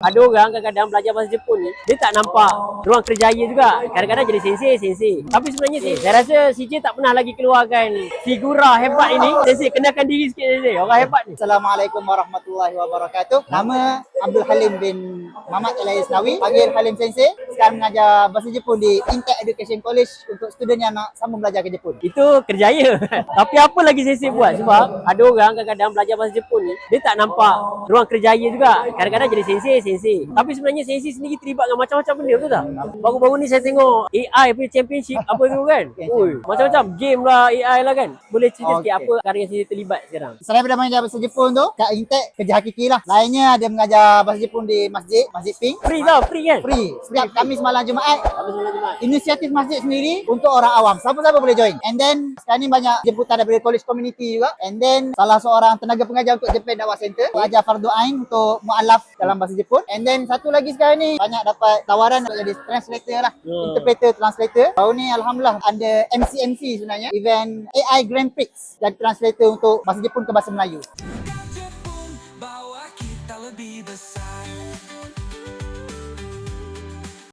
ada orang kadang-kadang belajar bahasa Jepun ni, dia tak nampak ruang kerjaya juga. Kadang-kadang jadi sensei. Tapi sebenarnya saya rasa CJ tak pernah lagi keluarkan figura hebat ini. Sensei, kenalkan diri sikit sensei. Orang hebat ni. Assalamualaikum warahmatullahi wabarakatuh. Nama Abdul Halim bin Muhammad Elias Nawi. Panggil Halim Sensei. Sekarang mengajar bahasa Jepun di Intech Education College untuk student yang nak sambung belajar ke Jepun. Itu kerjaya. Tapi apa lagi sensei buat? Sebab ada orang kadang-kadang belajar bahasa Jepun ni, dia tak nampak ruang kerjaya juga. Kadang-kadang jadi sensei. Tapi sebenarnya sensei sendiri terlibat dengan macam-macam benda, betul tak? Baru-baru ni saya tengok AI punya championship apa tu kan? Ui, macam-macam game lah, AI lah kan. Boleh cerita sikit apa karya sensei terlibat sekarang? Selain daripada mengajar bahasa Jepun tu, kat Intech kerja hakiki lah. Lainnya ada mengajar bahasa Jepun di Masjid Pink. Free tau, free kan? Free. Setiap Khamis malam Jumaat. Inisiatif masjid sendiri untuk orang awam. Siapa-siapa boleh join. And then sekarang ni banyak jemputan daripada college community juga. And then salah seorang tenaga pengajar untuk Japan Dakwah Center. Mengajar fardu ain untuk mu'alaf dalam bahasa Jepun. And then satu lagi sekarang ni banyak dapat tawaran untuk jadi translator lah. Interpreter, translator. Baru ni Alhamdulillah ada MC sebenarnya. Event AI Grand Prix. Jadi translator untuk bahasa Jepun ke bahasa Melayu.